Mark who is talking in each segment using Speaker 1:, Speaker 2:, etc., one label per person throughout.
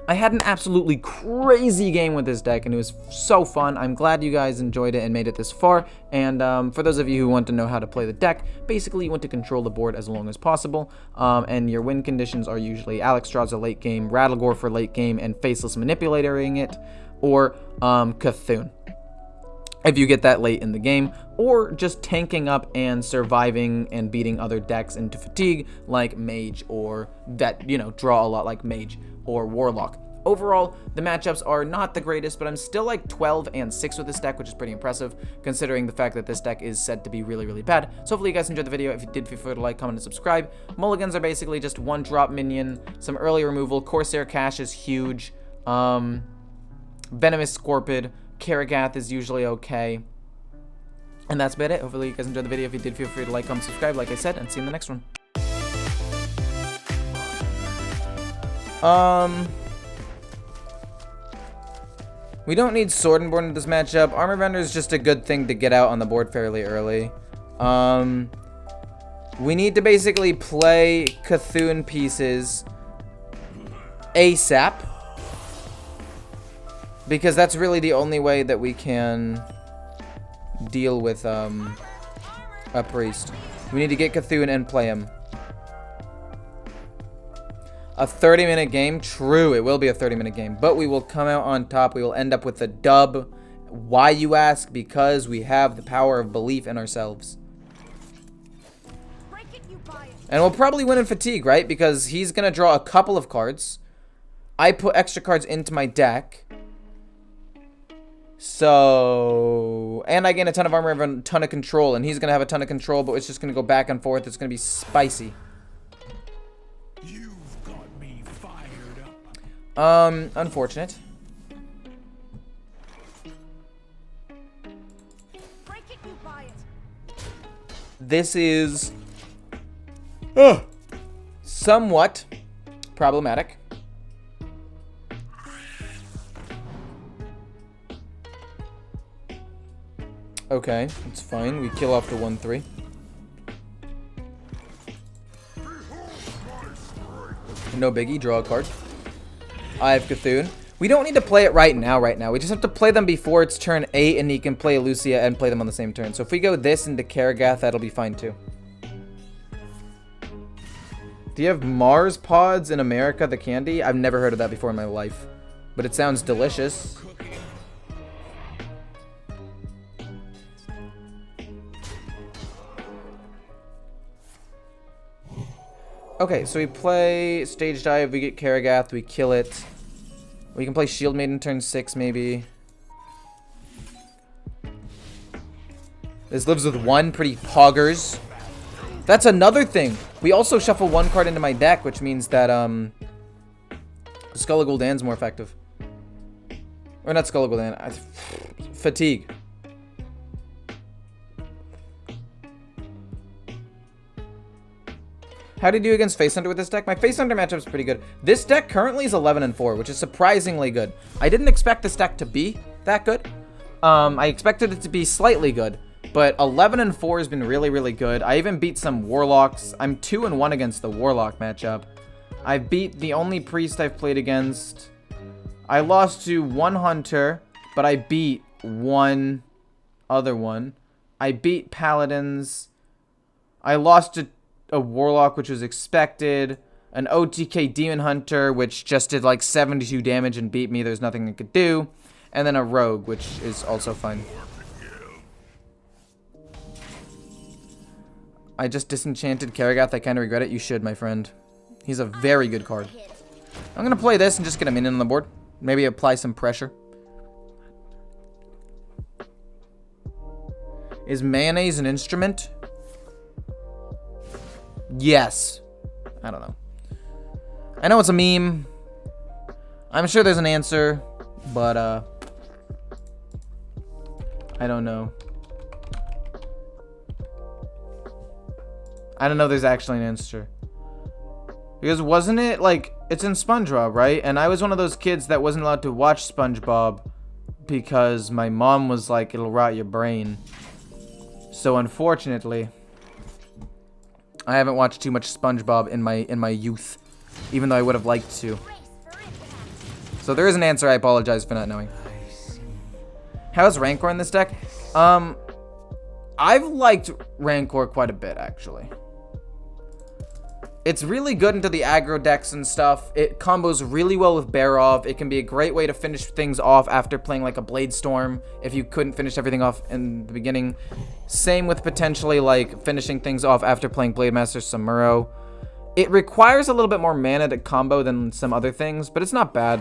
Speaker 1: I had an absolutely crazy game with this deck, and it was so fun. I'm glad you guys enjoyed it and made it this far. And for those of you who want to know how to play the deck, basically you want to control the board as long as possible. And your win conditions are usually Alexstrasza late game, Rattlegore for late game, and Faceless Manipulatoring it, or Cthulhu, if you get that late in the game, or just tanking up and surviving and beating other decks into fatigue, like Mage, or that, draw a lot like Mage or Warlock. Overall, the matchups are not the greatest, but I'm still like 12-6 with this deck, which is pretty impressive, considering the fact that this deck is said to be really, really bad. So hopefully you guys enjoyed the video. If you did, feel free to like, comment, and subscribe. Mulligans are basically just one drop minion, some early removal. Corsair Cash is huge. Venomous Scorpid. Karagath is usually okay. And that's about it. Hopefully you guys enjoyed the video. If you did, feel free to like, comment, subscribe, like I said, and see you in the next one. We don't need Sword and Born in this matchup. Armor Vendor is just a good thing to get out on the board fairly early. We need to basically play Cthulhu pieces ASAP, because that's really the only way that we can deal with a priest. We need to get Cthulhu and play him. A 30-minute game? True, it will be a 30-minute game. But we will come out on top. We will end up with a dub. Why, you ask? Because we have the power of belief in ourselves. And we'll probably win in fatigue, right? Because he's going to draw a couple of cards. I put extra cards into my deck. So... And I gain a ton of armor, I have a ton of control. And he's going to have a ton of control, but it's just going to go back and forth. It's going to be spicy. Unfortunate. This is somewhat problematic. Okay, it's fine. We kill off the 1/3. No biggie, draw a card. I have Cthulhu. We don't need to play it right now. We just have to play them before it's turn 8, and he can play Lucia and play them on the same turn. So if we go this into Karagath, that'll be fine too. Do you have Mars Pods in America, the candy? I've never heard of that before in my life, but it sounds delicious. Okay, so we play Stage Dive, we get Karagath, we kill it. We can play Shield Maiden turn 6, maybe. This lives with 1, pretty poggers. That's another thing. We also shuffle 1 card into my deck, which means that, Skull of Gul'dan's more effective. Or not Skull of Gul'dan, Fatigue. How do you do against Face Hunter with this deck? My Face Hunter matchup is pretty good. This deck currently is 11-4, which is surprisingly good. I didn't expect this deck to be that good. I expected it to be slightly good, but 11-4 has been really, really good. I even beat some Warlocks. I'm 2-1 against the Warlock matchup. I beat the only Priest I've played against. I lost to 1 Hunter, but I beat 1 other one. I beat Paladins. I lost to a Warlock, which was expected, an OTK Demon Hunter, which just did like 72 damage and beat me. There's nothing I could do, and then a Rogue, which is also fine. I just disenchanted Karagath. I kind of regret it. You should, my friend. He's a very good card. I'm gonna play this and just get a minion on the board. Maybe apply some pressure. Is mayonnaise an instrument? Yes. I don't know. I know it's a meme. I'm sure there's an answer, but I don't know. I don't know if there's actually an answer. Because wasn't it like, it's in SpongeBob, right? And I was one of those kids that wasn't allowed to watch SpongeBob because my mom was like, it'll rot your brain. So unfortunately, I haven't watched too much SpongeBob in my youth, even though I would have liked to. So there is an answer. I apologize for not knowing. How's Rancor in this deck? I've liked Rancor quite a bit, actually. It's really good into the aggro decks and stuff. It combos really well with Barrov. It can be a great way to finish things off after playing like a Blade Storm if you couldn't finish everything off in the beginning. Same with potentially like finishing things off after playing Blade Master Samuro. It requires a little bit more mana to combo than some other things, but it's not bad.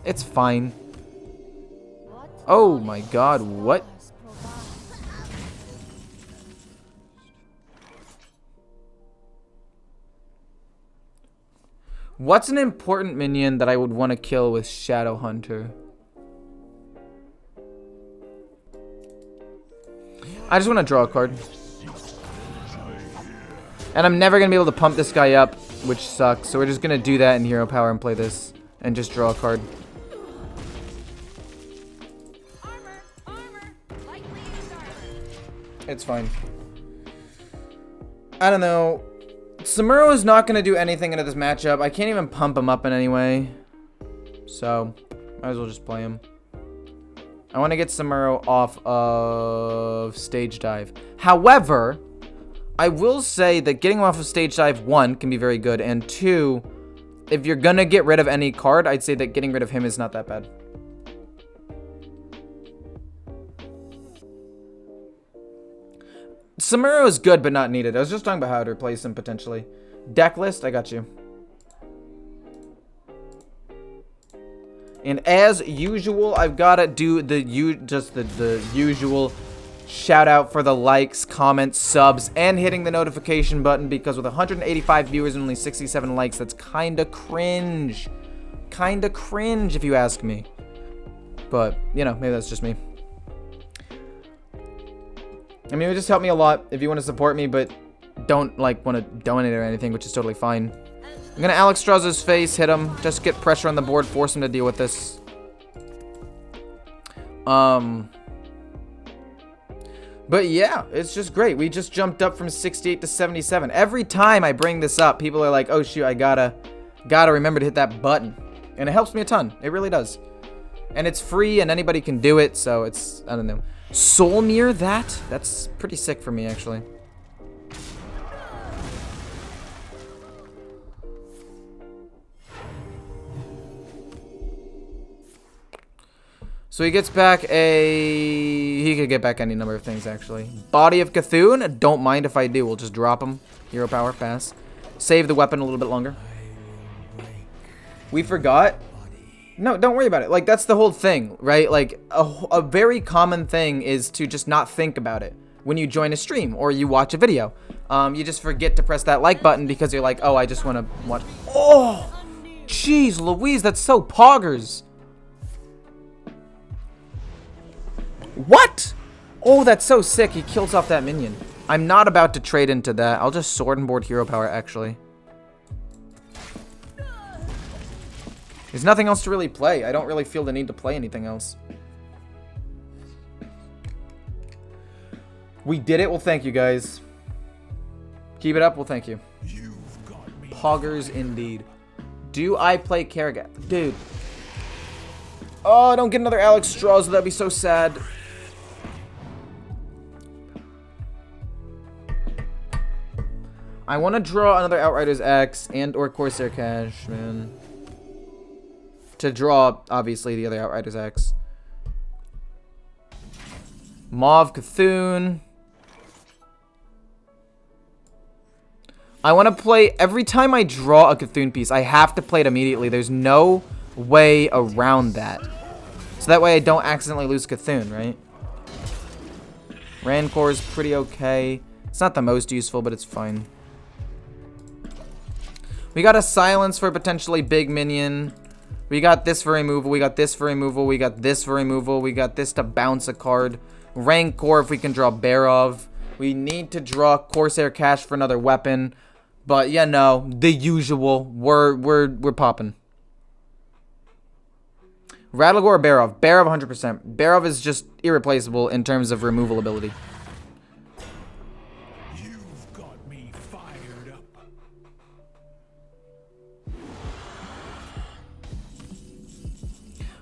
Speaker 1: It's fine. Oh my god, what? What's an important minion that I would want to kill with Shadow Hunter? I just want to draw a card. And I'm never going to be able to pump this guy up, which sucks. So we're just going to do that in Hero Power and play this. And just draw a card. It's fine. I don't know. Samuro is not going to do anything into this matchup. I can't even pump him up in any way. So, might as well just play him. I want to get Samuro off of Stage Dive. However, I will say that getting him off of Stage Dive, 1, can be very good. And 2, if you're going to get rid of any card, I'd say that getting rid of him is not that bad. Samuro is good, but not needed. I was just talking about how to replace him, potentially. Deck list, I got you. And as usual, I've got to do the usual shout out for the likes, comments, subs, and hitting the notification button, because with 185 viewers and only 67 likes, that's kind of cringe. Kind of cringe, if you ask me. But, you know, maybe that's just me. I mean, it would just help me a lot if you want to support me, but don't, like, want to donate or anything, which is totally fine. I'm going to Alex Strauss's face, hit him, just get pressure on the board, force him to deal with this. But yeah, it's just great. We just jumped up from 68 to 77. Every time I bring this up, people are like, oh shoot, I gotta remember to hit that button. And it helps me a ton. It really does. And it's free and anybody can do it, so it's, I don't know. Soul Mirror that? That's pretty sick for me, actually. So he gets back he could get back any number of things, actually. Body of Cthulhu, don't mind if I do. We'll just drop him. Hero power, pass. Save the weapon a little bit longer. We forgot. No, don't worry about it. Like, that's the whole thing, right? Like, a very common thing is to just not think about it when you join a stream or you watch a video. You just forget to press that like button because you're like, oh, I just want to watch. Oh, jeez, Louise, that's so poggers. What? Oh, that's so sick. He kills off that minion. I'm not about to trade into that. I'll just sword and board hero power, actually. There's nothing else to really play. I don't really feel the need to play anything else. We did it. Well, thank you, guys. Keep it up. Well, thank you. Poggers, indeed. Do I play Karagath? Dude. Oh, don't get another Alex Strauss. That'd be so sad. I want to draw another Outriders X and or Corsair Cash, man. To draw, obviously, the other Outriders X. Mauve Cthulhu. I want to play, every time I draw a Cthulhu piece, I have to play it immediately. There's no way around that. So that way I don't accidentally lose Cthulhu, right? Rancor is pretty okay. It's not the most useful, but it's fine. We got a silence for a potentially big minion. We got this for removal. We got this for removal. We got this for removal. We got this to bounce a card. Rancor if we can draw Barrov. We need to draw Corsair Cash for another weapon. But yeah, no, the usual. We're popping. Rattlegore or Barrov? Barrov 100%. Barrov is just irreplaceable in terms of removal ability.
Speaker 2: You've got me fired up.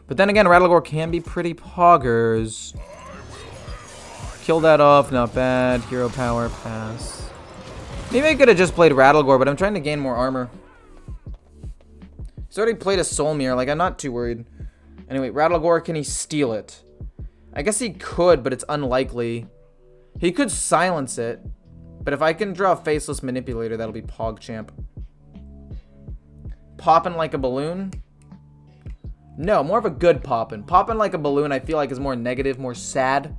Speaker 1: But then again, Rattlegore can be pretty poggers. Kill that off, not bad. Hero power, pass. Maybe I could have just played Rattlegore, but I'm trying to gain more armor. He's already played a Soul Mirror, like I'm not too worried. Anyway, Rattlegore, can he steal it? I guess he could, but it's unlikely. He could silence it, but if I can draw a Faceless Manipulator, that'll be PogChamp. Poppin' like a balloon? No, more of a good poppin'. Poppin' like a balloon, I feel like is more negative, more sad,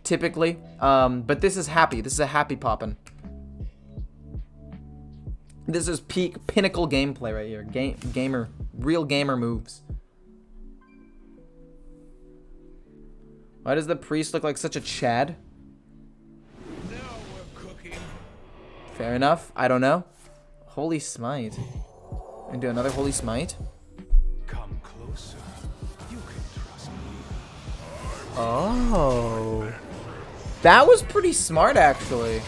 Speaker 1: typically. But this is happy. This is a happy poppin'. This is peak pinnacle gameplay right here. Gamer, real gamer moves. Why does the priest look like such a Chad?
Speaker 2: Now we're cooking.
Speaker 1: Fair enough. I don't know. Holy Smite. And do another Holy Smite.
Speaker 2: Come closer. You can trust me.
Speaker 1: Oh. That was pretty smart, actually.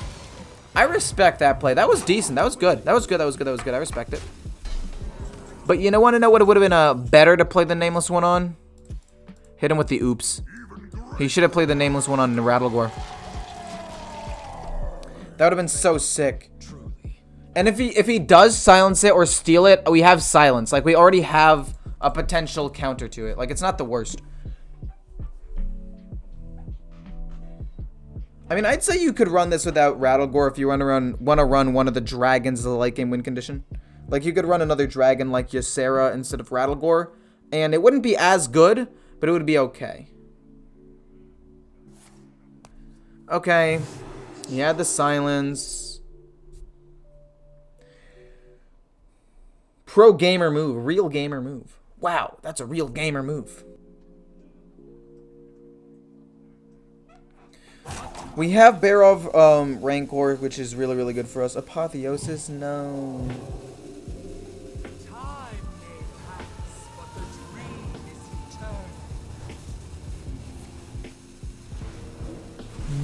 Speaker 1: I respect that play. That was decent. That was good. That was good. That was good. That was good. I respect it. But you want to know what it would have been better to play the Nameless one on? Hit him with the oops. He should have played the Nameless one on Rattlegore. That would have been so sick. And if he does silence it or steal it, we have silence. Like, we already have a potential counter to it. Like, it's not the worst. I mean, I'd say you could run this without Rattlegore if you want to run one of the dragons as a late game win condition. Like, you could run another dragon like Ysera instead of Rattlegore, and it wouldn't be as good, but it would be okay. Okay. He had the silence. Pro gamer move. Real gamer move. Wow, that's a real gamer move. We have Barrens Rancor, which is really, really good for us. Apotheosis, no.
Speaker 3: Time may pass, but the dream is eternal.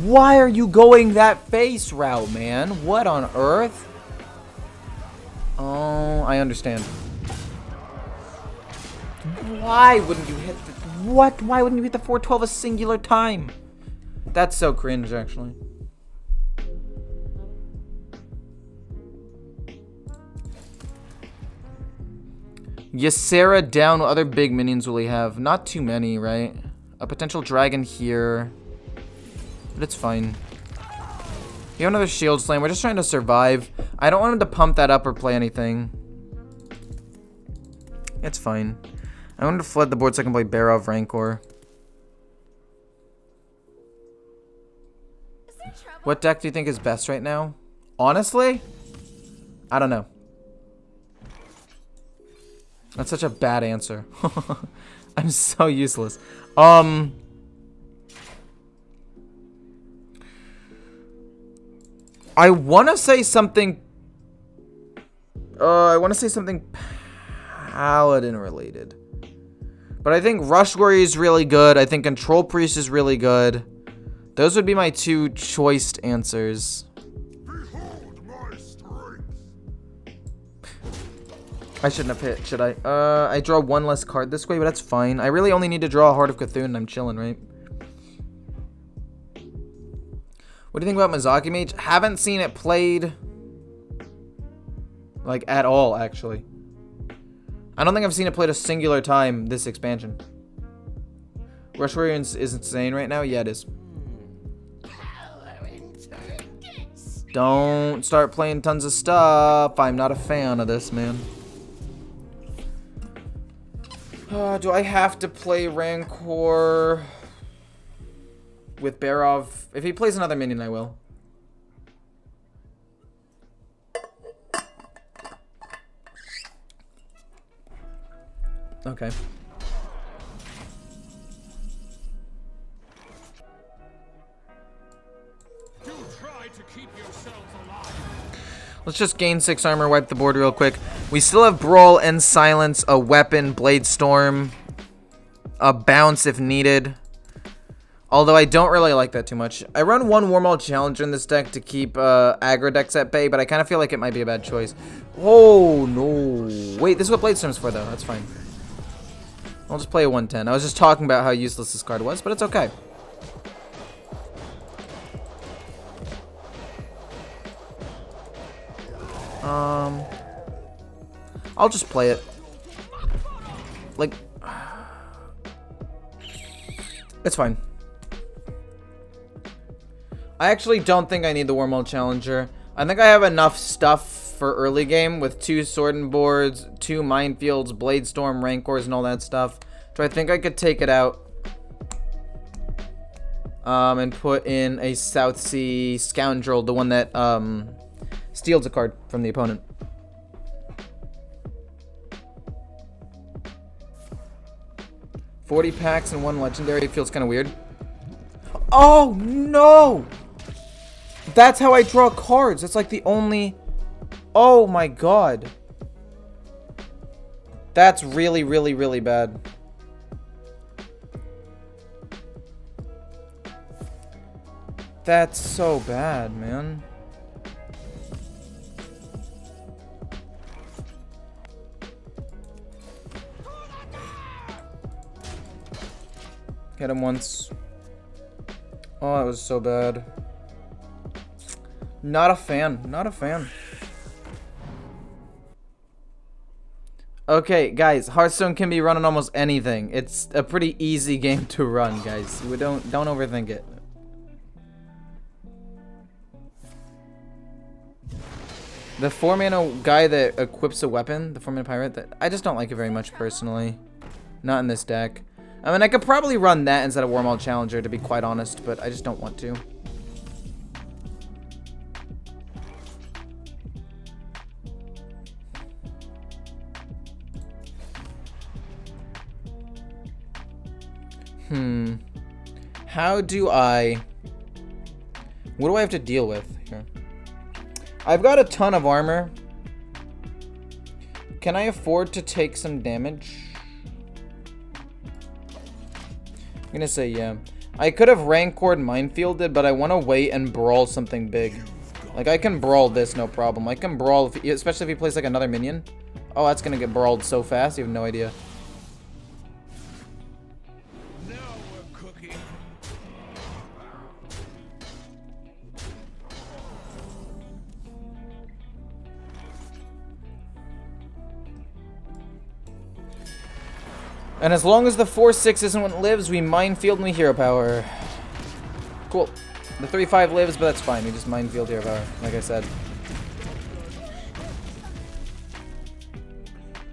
Speaker 1: Why are you going that face route, man? What on earth? Oh, I understand. Why wouldn't you hit the... What? Why wouldn't you hit the 412 a singular time? That's so cringe, actually. Ysera down. What other big minions will he have? Not too many, right? A potential dragon here. But it's fine. You have another shield slam. We're just trying to survive. I don't want him to pump that up or play anything. It's fine. I wanted to flood the board so I can play Barrens Rancor. What deck do you think is best right now? Honestly, I don't know. That's such a bad answer. I'm so useless. I want to say something. I want to say something Paladin related. But I think Rush Warrior is really good. I think Control Priest is really good. Those would be my two choiced answers.
Speaker 2: Behold my strength.
Speaker 1: I shouldn't have hit, should I? I draw one less card this way, but that's fine. I really only need to draw a Heart of Cthulhu and I'm chilling, right? What do you think about Mizaki Mage? Haven't seen it played, like, at all, actually. I don't think I've seen it played a singular time this expansion. Rush Warrior is insane right now? Yeah, it is. Don't start playing tons of stuff. I'm not a fan of this, man. Do I have to play Rancor with Barrens? If he plays another minion, I will. Okay. Let's just gain 6 armor, wipe the board real quick. We still have Brawl and Silence, a weapon, Blade Storm, a bounce if needed. Although I don't really like that too much. I run one Warmaul Challenger in this deck to keep aggro decks at bay, but I kind of feel like it might be a bad choice. Oh, no. Wait, this is what Blade Storm's for, though. That's fine. I'll just play a 110. I was just talking about how useless this card was, but it's okay. I'll just play it. Like, it's fine. I actually don't think I need the Wormhole Challenger. I think I have enough stuff for early game with 2 Sword Boards, 2 Minefields, Bladestorm, Rancors, and all that stuff. So I think I could take it out. And put in a South Sea Scoundrel, the one that steals a card from the opponent. $40 packs and 1 legendary. It feels kind of weird. Oh no! That's how I draw cards. That's like the only... Oh my god. That's really, really, really bad. That's so bad, man. Hit him once. Oh, that was so bad. Not a fan. Not a fan. Okay, guys. Hearthstone can be run on almost anything. It's a pretty easy game to run, guys. We don't overthink it. The 4-mana guy that equips a weapon, the 4-mana pirate, I just don't like it very much personally. Not in this deck. I mean, I could probably run that instead of Wormhole Challenger, to be quite honest, but I just don't want to. How do I... What do I have to deal with here? I've got a ton of armor. Can I afford to take some damage? I'm gonna say yeah. I could have Rancored Minefielded, but I want to wait and brawl something big. Like, I can brawl this, no problem. I can brawl, especially if he plays like another minion. Oh, that's gonna get brawled so fast, you have no idea.
Speaker 2: Now we're cooking.
Speaker 1: And as long as the 4/6 isn't what lives, we Minefield and we Hero Power. Cool. The 3/5 lives, but that's fine. We just Minefield Hero Power, like I said.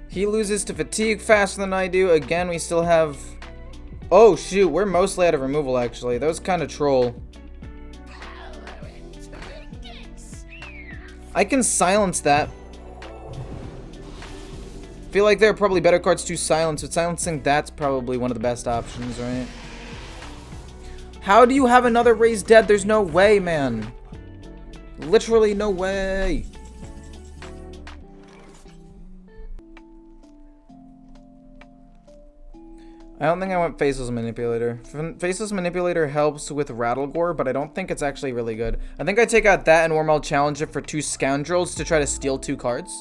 Speaker 1: He loses to fatigue faster than I do. Again, we still have... Oh, shoot. We're mostly out of removal, actually. That was kind of troll. I can silence that. Feel like there are probably better cards to silence, but silencing that's probably one of the best options, right? How do you have another Raised Dead? There's no way, man. Literally no way. I don't think I want Faceless Manipulator. Faceless Manipulator helps with Rattlegore, but I don't think it's actually really good. I think I take out that and Wormhole Challenger for 2 Scoundrels to try to steal 2 cards.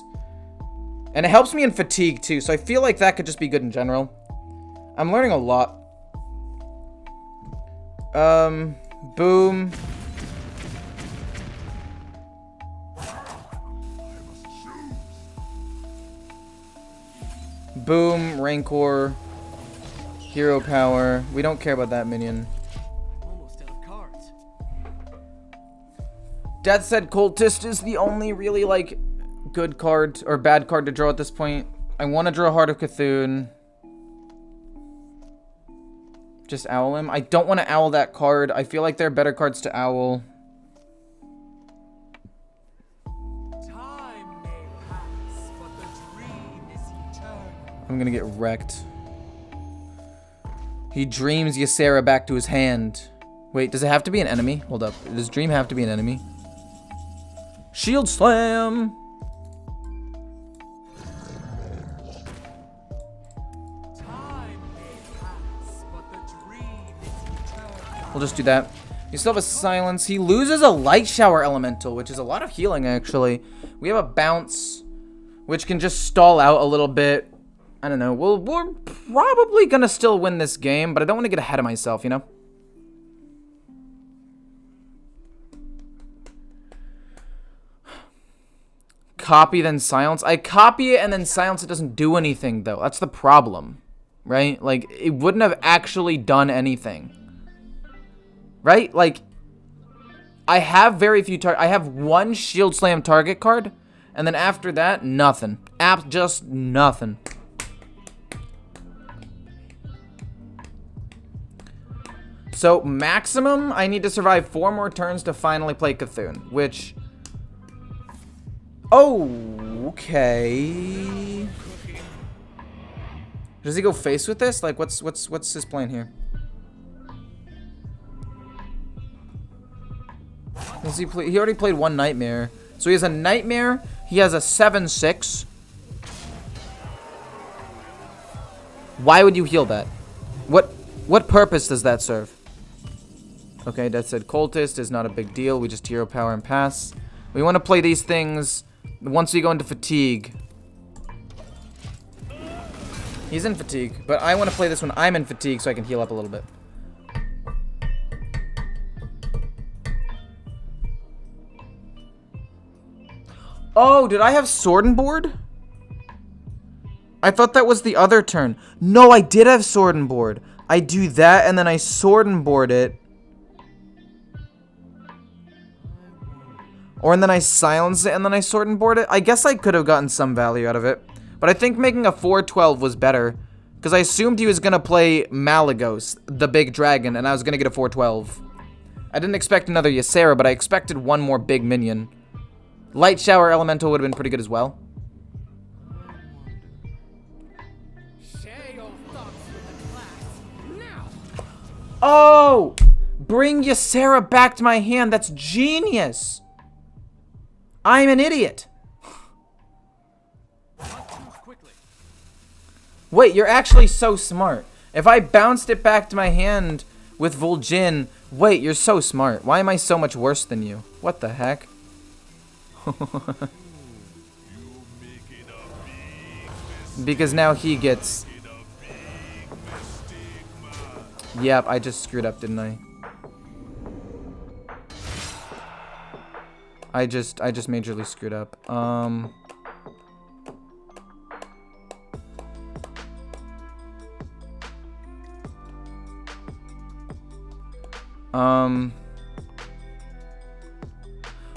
Speaker 1: And it helps me in fatigue too, so I feel like that could just be good in general. I'm learning a lot. Boom. Boom, Rancor. Hero Power. We don't care about that minion.
Speaker 3: Almost out of cards.
Speaker 1: Death's Head Cultist is the only really, like, good card or bad card to draw at this point. I want to draw Heart of Cthulhu. Just owl him. I don't want to owl that card. I feel like there are better cards to owl.
Speaker 3: Time may pass, but the dream is eternal.
Speaker 1: I'm gonna get wrecked. He dreams Ysera back to his hand. Wait, does it have to be an enemy? Hold up. Does Dream have to be an enemy? Shield Slam! We'll just do that. You still have a silence. He loses a Light Shower Elemental, which is a lot of healing, actually. We have a bounce, which can just stall out a little bit. I don't know. We'll probably gonna still win this game, but I don't want to get ahead of myself, you know? Copy, then silence. I copy it and then silence it doesn't do anything, though. That's the problem, right? Like, it wouldn't have actually done anything. Right? Like, I have very few I have one Shield Slam target card, and then after that, nothing. Just nothing. So, maximum, I need to survive 4 more turns to finally play Cthulhu, which... Oh, okay. Does he go face with this? Like, what's his plan here? Does he play? He already played one Nightmare. So he has a Nightmare. He has a 7/6. Why would you heal that? What purpose does that serve? Okay, that said Cultist is not a big deal. We just hero power and pass. We want to play these things once we go into Fatigue. He's in Fatigue, but I want to play this when I'm in Fatigue so I can heal up a little bit. Oh, did I have Sword and Board? I thought that was the other turn. No, I did have Sword and Board. I do that, and then I Sword and Board it. Or and then I silence it, and then I Sword and Board it. I guess I could have gotten some value out of it. But I think making a 4/12 was better. Because I assumed he was going to play Malagos, the big dragon, and I was going to get a 4/12. I didn't expect another Ysera, but I expected one more big minion. Light Shower Elemental would have been pretty good as well.
Speaker 3: Share your thoughts with the class now.
Speaker 1: Oh! Bring Ysera back to my hand. That's genius. I'm an idiot. Wait, you're actually so smart. If I bounced it back to my hand with Vol'jin... Wait, you're so smart. Why am I so much worse than you? What the heck? Because now he gets... Yep, I just screwed up, didn't I? I just majorly screwed up.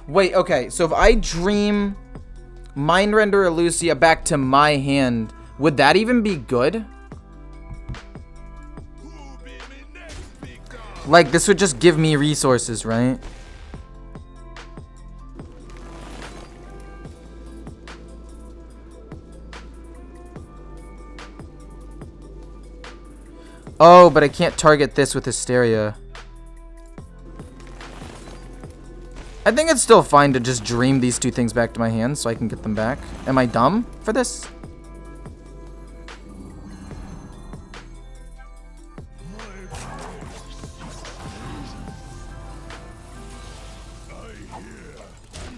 Speaker 1: Wait, okay, so if I dream Mind Render Elucia back to my hand, would that even be good? Like, this would just give me resources, right? Oh, but I can't target this with Hysteria. I think it's still fine to just dream these two things back to my hand so I can get them back. Am I dumb for this?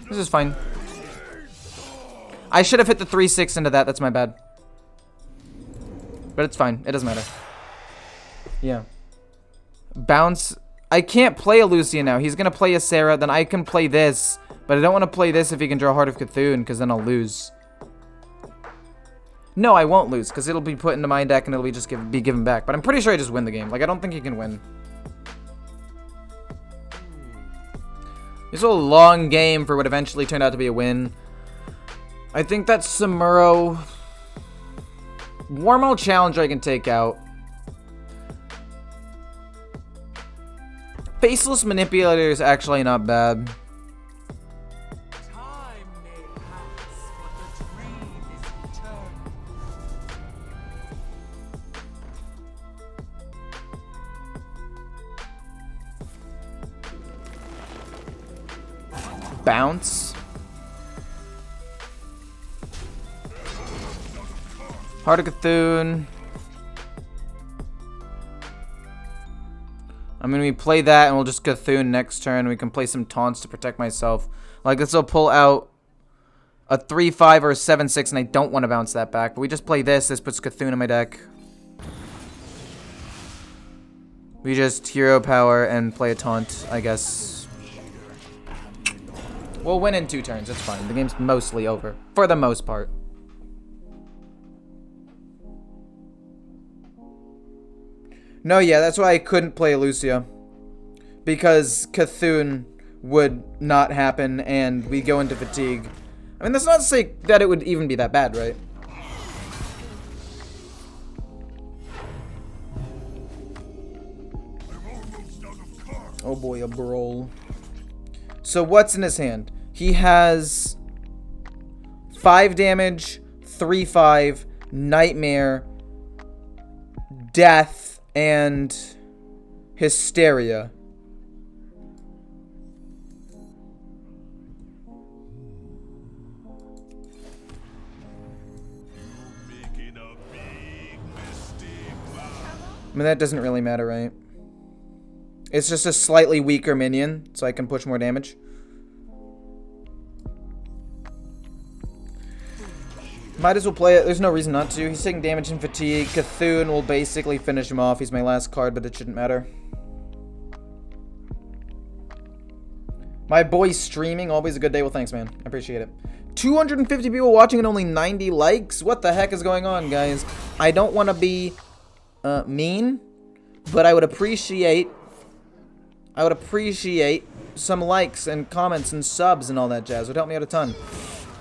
Speaker 1: This is fine. I should have hit the 3/6 into that. That's my bad. But it's fine. It doesn't matter. Yeah. Bounce. I can't play Elucia now. He's going to play Ysera. Then I can play this. But I don't want to play this if he can draw Heart of Cthulhu, because then I'll lose. No, I won't lose, because it'll be put into my deck and it'll be just be given back. But I'm pretty sure I just win the game. Like, I don't think he can win. This was a long game for what eventually turned out to be a win. I think that Samuro... Warmo Challenger I can take out. Faceless Manipulator is actually not bad.
Speaker 3: Time may pass, but the dream is eternal.
Speaker 1: Bounce. Heart of Cthulhu. I mean, we play that and we'll just Cthulhu next turn. We can play some taunts to protect myself. Like, this will pull out a 3/5 or a 7/6, and I don't want to bounce that back. But we just play this. This puts Cthulhu in my deck. We just hero power and play a taunt, I guess. We'll win in 2 turns. It's fine. The game's mostly over. For the most part. No, yeah, that's why I couldn't play Lucia. Because Cthulhu would not happen and we go into fatigue. I mean, that's not to say that it would even be that bad, right? Oh boy, a brawl. So what's in his hand? He has 5 damage, 3/5, nightmare, death, and hysteria. I mean, that doesn't really matter, right? It's just a slightly weaker minion, so I can push more damage. Might as well play it. There's no reason not to. He's taking damage and fatigue. Cthulhu will basically finish him off. He's my last card, but it shouldn't matter. My boy's streaming. Always a good day. Well, thanks, man. I appreciate it. 250 people watching and only 90 likes? What the heck is going on, guys? I don't want to be mean, but I would appreciate some likes and comments and subs and all that jazz. It would help me out a ton.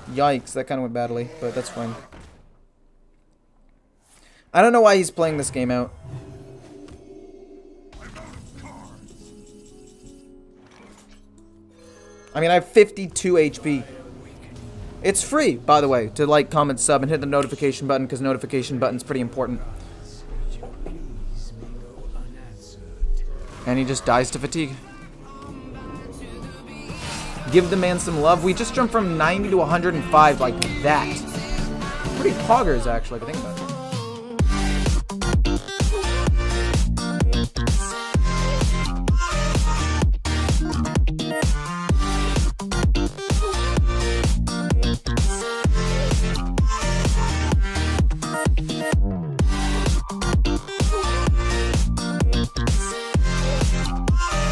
Speaker 1: Yikes, that kind of went badly, but that's fine. I don't know why he's playing this game out. I mean, I have 52 HP. It's free, by the way, to like, comment, sub, and hit the notification button, because notification button's pretty important. And he just dies to fatigue. Give the man some love. We just jumped from 90 to 105 like that. Pretty poggers, actually, if I think about it.